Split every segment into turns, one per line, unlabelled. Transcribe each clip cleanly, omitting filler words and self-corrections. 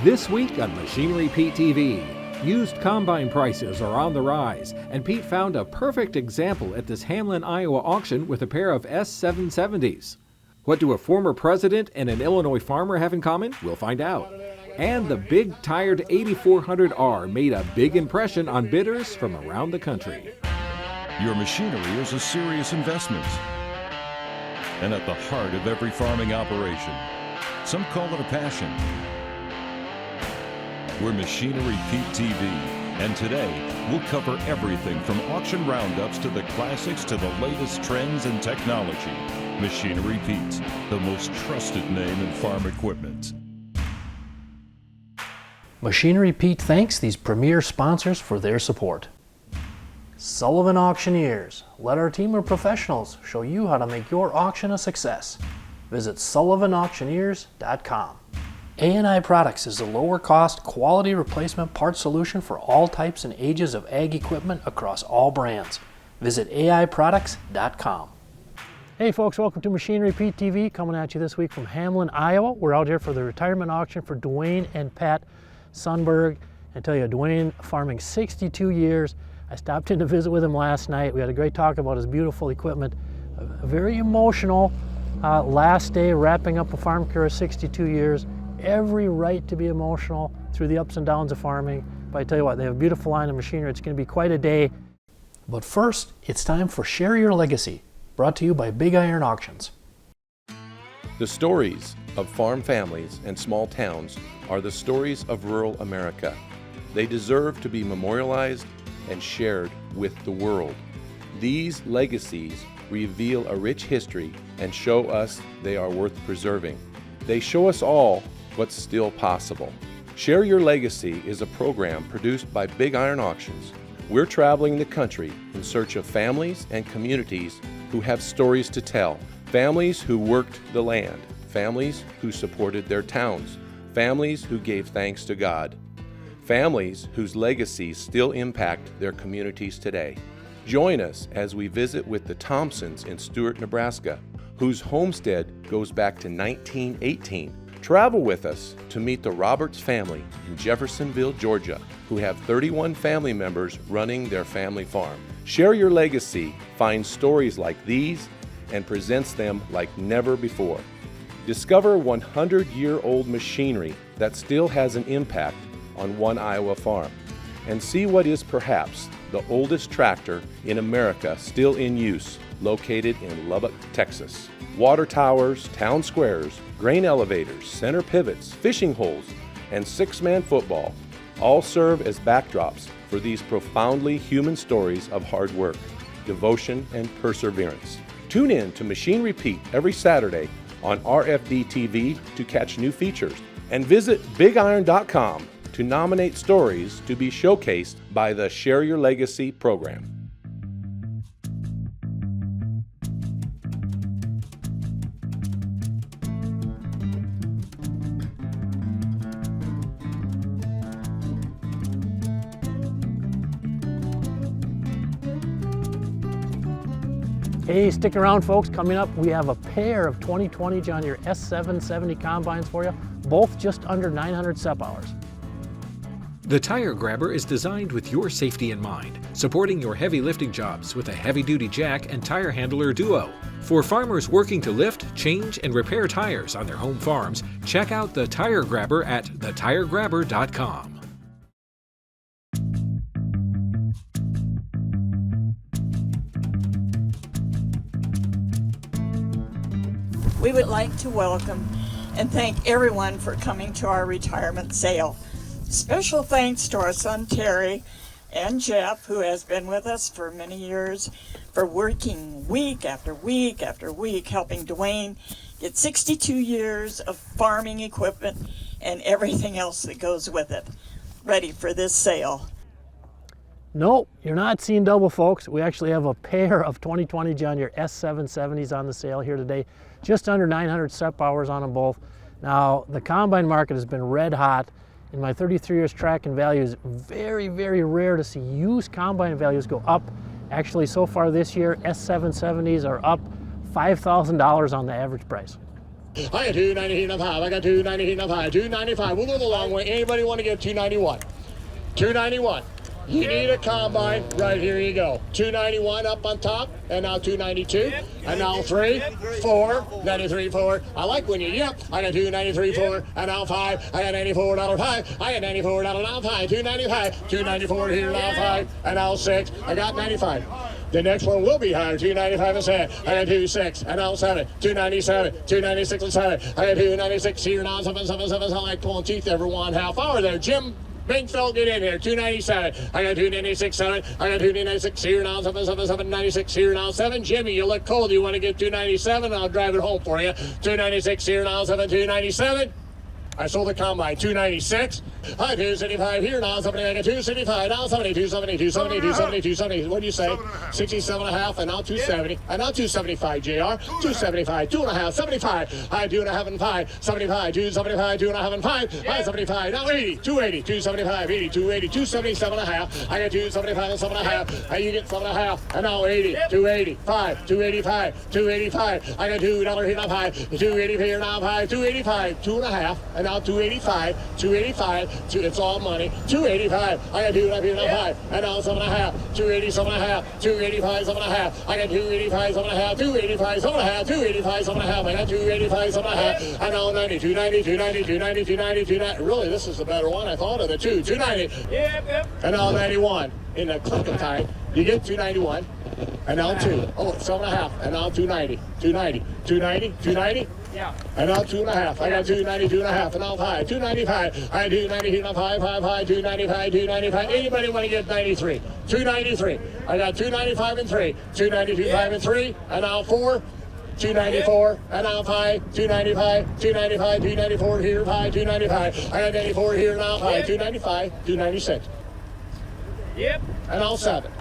This week on Machinery Pete TV, used combine prices are on the rise, and Pete found a perfect example at this Hamlin, Iowa auction with a pair of S770s. What do a former president and an Illinois farmer have in common? We'll find out. And the big tired 8400R made a big impression on bidders from around the country.
Your machinery is a serious investment and at the heart of every farming operation. Some call it a passion. We're Machinery Pete TV, and today we'll cover everything from auction roundups to the classics to the latest trends and technology. Machinery Pete, the most trusted name in farm equipment.
Machinery Pete thanks these premier sponsors for their support. Sullivan Auctioneers. Let our team of professionals show you how to make your auction a success. Visit sullivanauctioneers.com. A&I Products is a lower cost, quality replacement parts solution for all types and ages of ag equipment across all brands. Visit aiproducts.com. Hey folks, welcome to Machinery Pete TV, coming at you this week from Hamlin, Iowa. We're out here for the retirement auction for Dwayne and Pat Sundberg. I tell you, Dwayne farming 62 years. I stopped in to visit with him last night. We had a great talk about his beautiful equipment. A very emotional last day wrapping up a farm career of 62 years. Every right to be emotional through the ups and downs of farming. But I tell you what, they have a beautiful line of machinery. It's going to be quite a day. But first, it's time for Share Your Legacy, brought to you by Big Iron Auctions.
The stories of farm families and small towns are the stories of rural America. They deserve to be memorialized and shared with the world. These legacies reveal a rich history and show us they are worth preserving. They show us all what's still possible. Share Your Legacy is a program produced by Big Iron Auctions. We're traveling the country in search of families and communities who have stories to tell. Families who worked the land, families who supported their towns, families who gave thanks to God, families whose legacies still impact their communities today. Join us as we visit with the Thompsons in Stewart, Nebraska, whose homestead goes back to 1918. Travel with us to meet the Roberts family in Jeffersonville, Georgia, who have 31 family members running their family farm. Share Your Legacy finds stories like these and presents them like never before. Discover 100-year-old machinery that still has an impact on one Iowa farm, and see what is perhaps the oldest tractor in America still in use, located in Lubbock, Texas. Water towers, town squares, grain elevators, center pivots, fishing holes, and six-man football all serve as backdrops for these profoundly human stories of hard work, devotion, and perseverance. Tune in to Machinery Pete every Saturday on RFD TV to catch new features, and visit bigiron.com to nominate stories to be showcased by the Share Your Legacy program.
Hey, stick around folks. Coming up, we have a pair of 2020 John Deere S770 combines for you, both just under 900 SEP hours.
The Tire Grabber is designed with your safety in mind, supporting your heavy lifting jobs with a heavy-duty jack and tire handler duo. For farmers working to lift, change, and repair tires on their home farms, check out the Tire Grabber at thetiregrabber.com.
We would like to welcome and thank everyone for coming to our retirement sale. Special thanks to our son Terry and Jeff, who has been with us for many years, for working week after week after week, helping Dwayne get 62 years of farming equipment and everything else that goes with it, ready for this sale.
No, you're not seeing double, folks. We actually have a pair of 2020 John Deere S770s on the sale here today. Just under 900 SEP hours on them both. Now, the combine market has been red hot. In my 33 years tracking values, very, very rare to see used combine values go up. Actually, so far this year, S770s are up $5,000 on the average price.
I got 290 here and 5. I got 290 here and 5. 295. We'll go the long way. Anybody want to get 291? 291. You need a combine. Right, here you go. 291 up on top, and now 292, and now 3, 4, 93, 4. I like when you yep. I got 293, 4, and now 5. I got $94.5. I got $94 now 5. 295, 294 here now 5, and now 6. I got 95. The next one will be higher, 295 and 7. I got 26, and now 7. 297, 296 and 7. I got 296 here now 7, 7, 7. Sound like pulling teeth every 1/2 hour there, Jim. Bingfeld, get in here. 297. I got 296, 7. I got 296 here now, 7, 7, 7, 96 here now, 7. Jimmy, you look cold. You want to get 297? I'll drive it home for you. 296 here now, 7, 297. I sold the combine. 296. I 275 here now. Somebody I got 275 now. 70, 270, 270, 270, 270. What do you say? 67.5 and now 270. And now 275, JR. 275, 2.5, 75. I 2.5 and 5. 75, 275, 2.5 and 5. I 75. Now 80, 280, 275, 80, 280, 277.5. I got 275 and 7.5. You get 7.5. And now 80, 285, 285, 285. I got $2 here now 5. 280 here now 5. 285, 2.5. And now 285, 285, it's all money. 285, I got 295, and now 7.5, 280, 7.5, 285, 7.5. I got 285, 7.5, 285, 7.5, 285, 7.5. I got 285, 7.5, and now 90, 290, 290, 290, 290, 290. Really, this is the better one. I thought of the 290. Yep. And now 91 in the click of time. You get 291, and now 2. Oh, 7.5, and now 290, 290, 290, 290. Yeah. And now 2.5. I got 290, 2.5, and now 5. 295. I got 290, here now 5, 5, 5, 295, 295. Anybody want to get 93? 293. I got 295 and 3. 292, 5 and 3. And now 4. 294, and now 5, 295, 295, 294 here, 5, 295. I got 94 here now, 5, 295, 296. Yep. And now 7.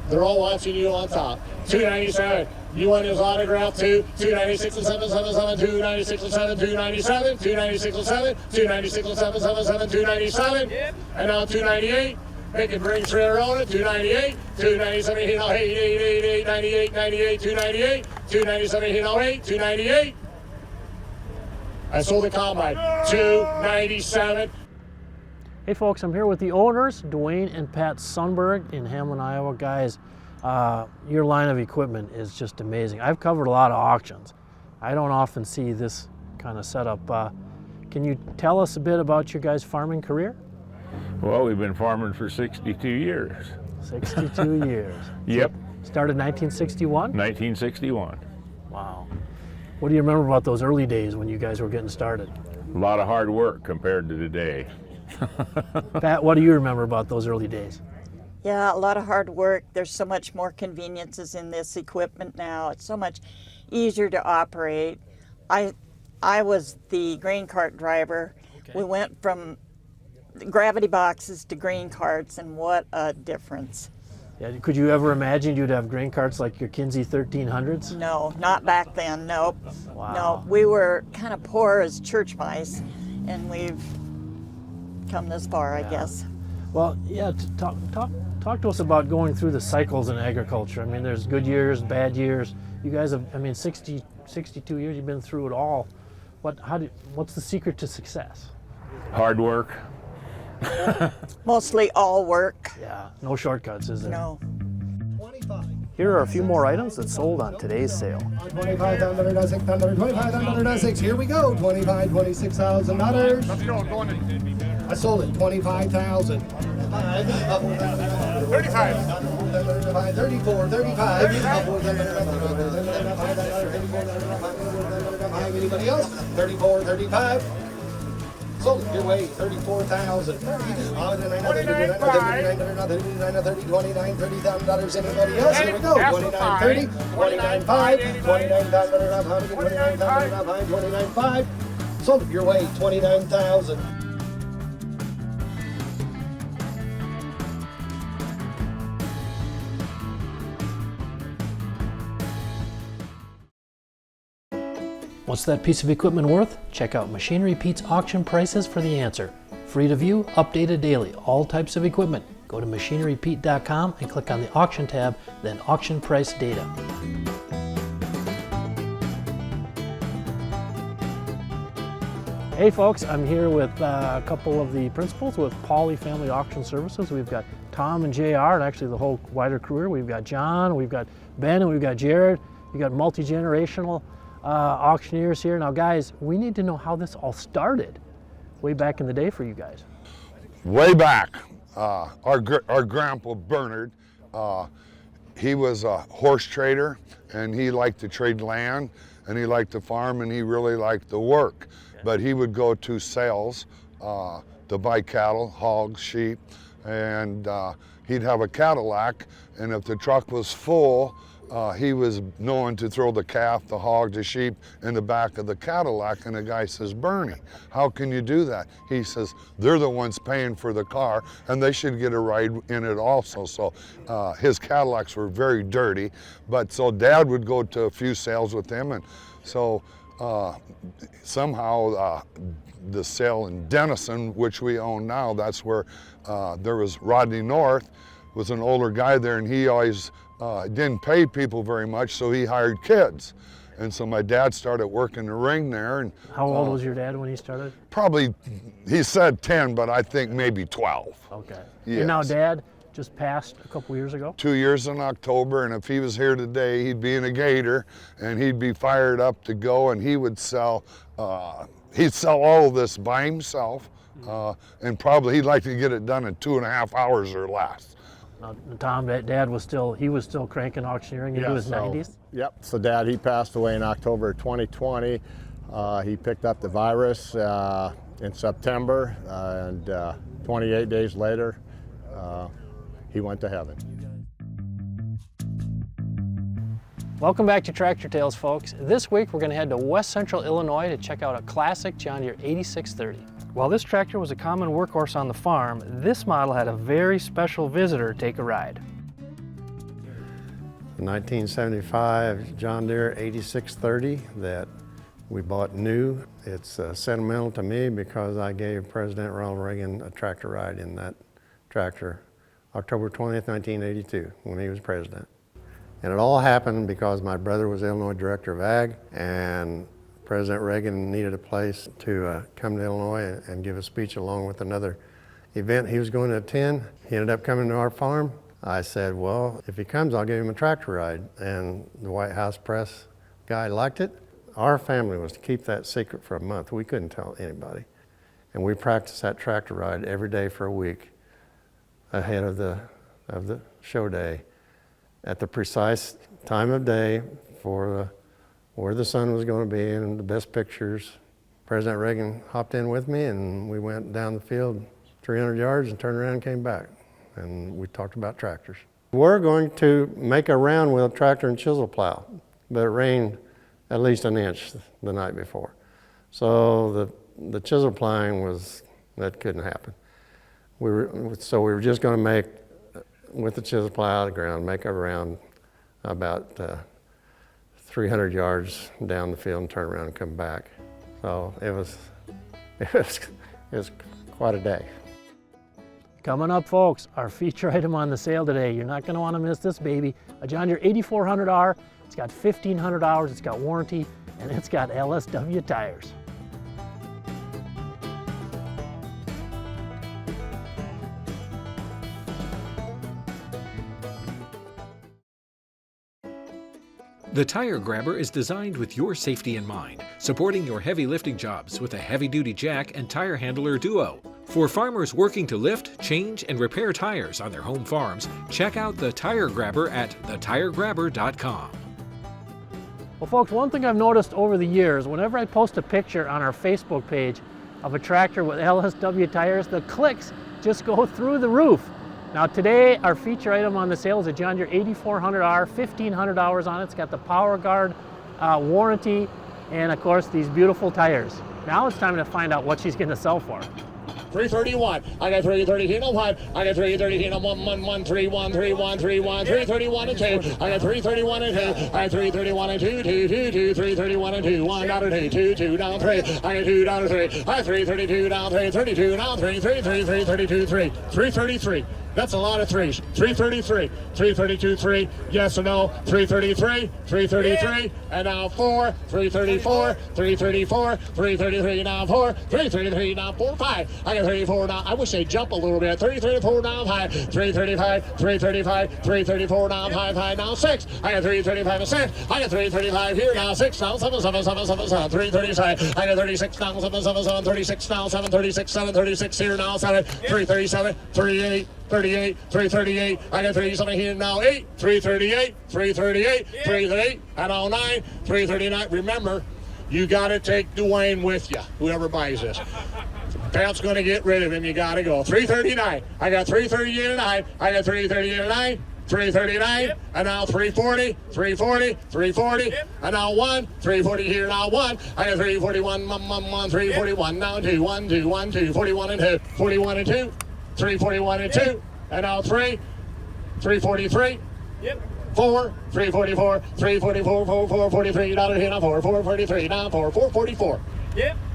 They're all watching you on top. 297. You want his autograph too? 296 and 777, 296 and 7, 297, 296 and 7, 296 and 777, 297, and now 298. Make it bring Trailer on it, 298, 297, hit on 8, 98, 98, 298, 297, hit on 8, 298. I sold the combine, 297.
Hey folks, I'm here with the owners, Dwayne and Pat Sundberg in Hamlin, Iowa. Guys, your line of equipment is just amazing. I've covered a lot of auctions. I don't often see this kind of setup. Can you tell us a bit about your guys' farming career?
Well, we've been farming for 62 years.
62 years.
Yep.
Started 1961?
1961.
Wow. What do you remember about those early days when you guys were getting started?
A lot of hard work compared to today.
Pat, what do you remember about those early days?
Yeah, a lot of hard work. There's so much more conveniences in this equipment now. It's so much easier to operate. I was the grain cart driver. Okay. We went from gravity boxes to grain carts, and what a difference.
Yeah, could you ever imagine you'd have grain carts like your Kinsey 1300s?
No, not back then, nope.
Wow.
No, we were kind of poor as church mice, and we've come this far, I guess.
Well, yeah, talk to us about going through the cycles in agriculture. I mean, there's good years, bad years. You guys have, 62 years, you've been through it all. What's the secret to success?
Hard work.
Mostly all work.
Yeah, no shortcuts, is there?
No.
25.
Here are a few more items that sold on today's sale.
25, 25, here we go. 25, $26,000. I sold it, 25,000. 35. 34, 35. Anybody else? 34, 35. Sold it your way, 34,000. $29,000. Anybody else? Here we go. 29.30, 29.5, 29,500, 29.5. Sold it your way, 29,000.
What's that piece of equipment worth? Check out Machinery Pete's auction prices for the answer. Free to view, updated daily, all types of equipment. Go to machinerypete.com and click on the auction tab, then auction price data. Hey folks, I'm here with a couple of the principals with Pauley Family Auction Services. We've got Tom and JR, and actually the whole wider crew here. We've got John, we've got Ben, and we've got Jared. We've got multi-generational auctioneers here. Now guys, we need to know how this all started way back in the day for you guys.
Way back, our grandpa Bernard, he was a horse trader, and he liked to trade land, and he liked to farm, and he really liked to work. But he would go to sales to buy cattle, hogs, sheep, and he'd have a Cadillac, and if the truck was full, he was known to throw the calf, the hog, the sheep in the back of the Cadillac, and the guy says, Bernie, how can you do that? He says, they're the ones paying for the car, and they should get a ride in it also. So his Cadillacs were very dirty, but so Dad would go to a few sales with him, and so somehow the sale in Denison, which we own now, that's where there was Rodney North, was an older guy there, and he always didn't pay people very much, so he hired kids. And so my dad started working the ring there. And
how old was your dad when he started?
Probably, he said 10, but I think maybe 12.
Okay.
Yes.
And now Dad just passed a couple years ago?
2 years in October, and if he was here today, he'd be in a gator, and he'd be fired up to go, and he would sell, he'd sell all of this by himself, and probably he'd like to get it done in 2.5 hours or less.
Now, Tom, Dad was still cranking auctioneering into his 90s?
Yep, so Dad, he passed away in October 2020. He picked up the virus in September, and 28 days later, he went to heaven.
Welcome back to Tractor Tales, folks. This week we're going to head to West Central Illinois to check out a classic John Deere 8630. While this tractor was a common workhorse on the farm, this model had a very special visitor take a ride.
The 1975 John Deere 8630 that we bought new. It's sentimental to me because I gave President Ronald Reagan a tractor ride in that tractor October 20th, 1982, when he was president. And it all happened because my brother was Illinois Director of Ag, and President Reagan needed a place to come to Illinois and give a speech along with another event he was going to attend. He ended up coming to our farm. I said, well, if he comes, I'll give him a tractor ride. And the White House press guy liked it. Our family was to keep that secret for a month. We couldn't tell anybody. And we practiced that tractor ride every day for a week ahead of the show day at the precise time of day for where the sun was going to be and the best pictures. President Reagan hopped in with me, and we went down the field 300 yards and turned around and came back. And we talked about tractors. We're going to make a round with a tractor and chisel plow, but it rained at least an inch the night before. So the chisel plowing that couldn't happen. We were just going to make, with the chisel plow out of the ground, make a round about 300 yards down the field and turn around and come back. So it was quite a day.
Coming up, folks, our feature item on the sale today. You're not going to want to miss this baby. A John Deere 8400R. It's got 1,500 hours, it's got warranty, and it's got LSW tires.
The Tire Grabber is designed with your safety in mind, supporting your heavy lifting jobs with a heavy-duty jack and tire handler duo. For farmers working to lift, change, and repair tires on their home farms, check out the Tire Grabber at thetiregrabber.com.
Well, folks, one thing I've noticed over the years, whenever I post a picture on our Facebook page of a tractor with LSW tires, the clicks just go through the roof. Now today, our feature item on the sale is a John Deere 8400R, 1,500 hours on it. It's got the Power Guard warranty, and of course, these beautiful tires. Now it's time to find out what she's going to sell for.
331. I got 330 here, no 5. I got 330 here, no 1, 1, 1, 3, 1, 3, 1, 3, 1, 331 and 2. I got 331 and 2. I got 331 and 2, 2, 2, 2, 331 and 2, $1, 2, 2, down 3. I got $2, 3. I got 332 down 3, 32 down 3, 3, 3, 3, 32, 3, 333. That's a lot of threes. 333, 332, 3, yes or no, 333, 333, and now 4, 334, 334, 333, now 4, 333, now 4, 5. I got 34 now. I wish they'd jump a little bit. 334 now 5, 335, 335, 334 now 5, 5 now 6. I got 335 and 6. I got 335 here now 6 now 7, 7, 7, 7, 7, 335. I got 36 now 7, 7, 7, 36 now 7, 36, 7, 36 here now 7, 337, 38. 38, 338, I got 37 here now, 8, 338, 338, 338, and now 9, 339. Remember, you got to take Dwayne with you, whoever buys this. Pat's going to get rid of him, you got to go. 339, I got 338 and 9, I got 338 and 9, 339, and now 340, 340, 340, and now 1, 340 here now 1, I got 341, 341, now 2, 1, 2, 1, 2, 41 and 2, 41 and 2. 341 and 2, and now 3, 343, 4, 344, 344, 4, 443, $1 here now 4, 443, now 4, 444.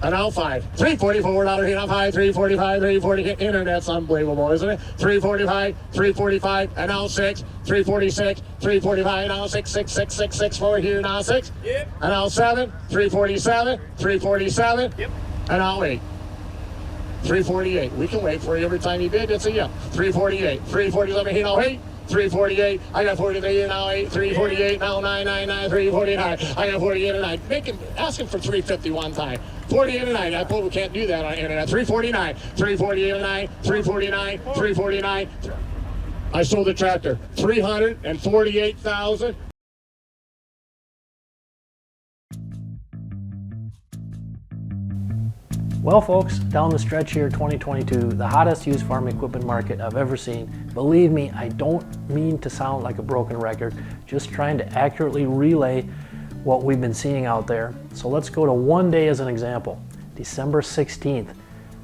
And now 5, 344, $1 here now 5, 345, 340. Internet's unbelievable, isn't it? 345, 345, and now 6, 346, 345, now 6, 6, 6, 6, 6, 4 here now 6, and now 7, 347, 347, and now 8. 348. We can wait for you every time you bid. It's a yeah. 348. 347 here now 8. 348. I got 43 here now 8. 348 now 999. 349. I got 48 and 9. Ask him for 350 one time. 48 and 9. I probably can't do that on the internet. 349. 348 and 9. 349. 349. I sold the tractor. 348,000.
Well folks, down the stretch here, 2022, the hottest used farm equipment market I've ever seen. Believe me, I don't mean to sound like a broken record, just trying to accurately relay what we've been seeing out there. So let's go to one day as an example, December 16th.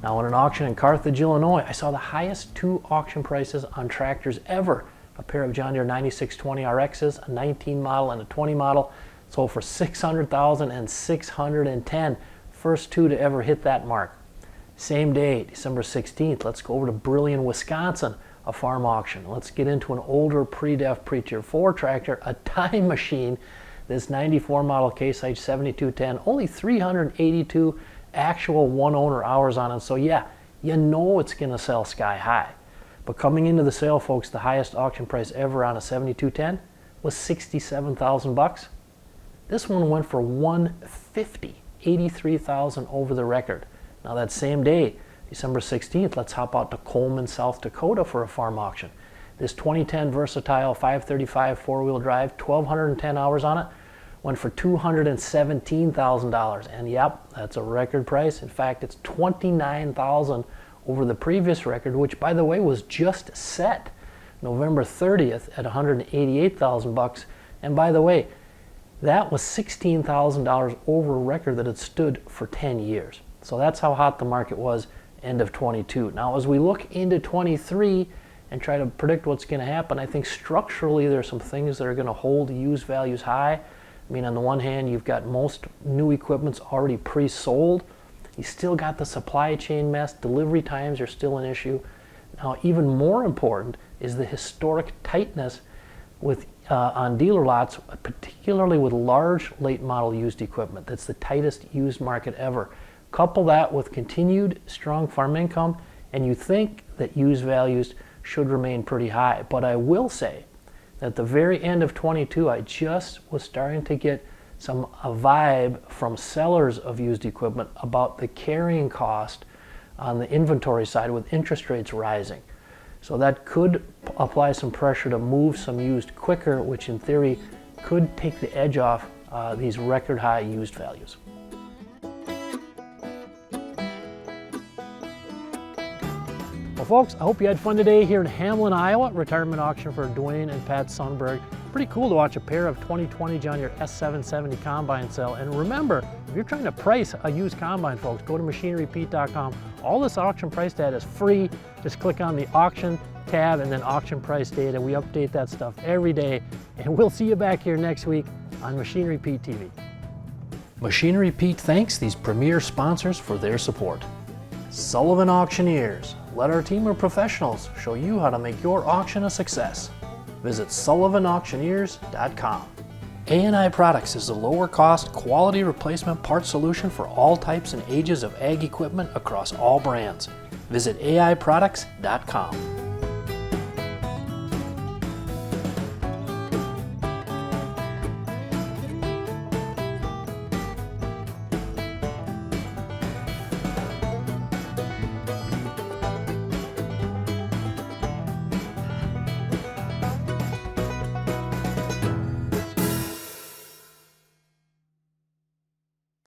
Now in an auction in Carthage, Illinois, I saw the highest 2 auction prices on tractors ever. A pair of John Deere 9620 RXs, a 19 model and a 20 model, sold for $600,000 and $610,000. First 2 to ever hit that mark. Same day, December 16th, let's go over to Brillion, Wisconsin, a farm auction. Let's get into an older pre-def pre-tier 4 tractor, a time machine. This 94 model Case IH 7210, only 382 actual one owner hours on it. So yeah, you know it's gonna sell sky high. But coming into the sale, folks, the highest auction price ever on a 7210 was $67,000. This one went for $150,000. 83,000 over the record. Now that same day, December 16th, let's hop out to Coleman, South Dakota for a farm auction. This 2010 Versatile 535 four-wheel drive, 1,210 hours on it, went for $217,000. And yep, that's a record price. In fact, it's $29,000 over the previous record, which by the way was just set November 30th at $188,000. And by the way, that was $16,000 over a record that had stood for 10 years. So that's how hot the market was end of 22. Now as we look into 23 and try to predict what's going to happen, I think structurally there's some things that are going to hold used values high. I mean, on the one hand, you've got most new equipment's already pre-sold. You still got the supply chain mess. Delivery times are still an issue. Now even more important is the historic tightness with on dealer lots, particularly with large late model used equipment. That's the tightest used market ever. Couple that with continued strong farm income, and you think that used values should remain pretty high. But I will say that at the very end of 22, I just was starting to get a vibe from sellers of used equipment about the carrying cost on the inventory side with interest rates rising. So that could apply some pressure to move some used quicker, which in theory could take the edge off these record high used values. Well folks, I hope you had fun today here in Hamlin, Iowa, retirement auction for Dwayne and Pat Sundberg. Pretty cool to watch a pair of 2020 John Deere S770 combine sell. And remember, if you're trying to price a used combine, folks, go to machinerypete.com. All this auction price data is free. Just click on the auction tab and then auction price data. We update that stuff every day. And we'll see you back here next week on Machinery Pete TV. Machinery Pete thanks these premier sponsors for their support. Sullivan Auctioneers, Let our team of professionals show you how to make your auction a success. Visit SullivanAuctioneers.com. A&I Products is a lower cost, quality replacement parts solution for all types and ages of ag equipment across all brands. Visit AIProducts.com.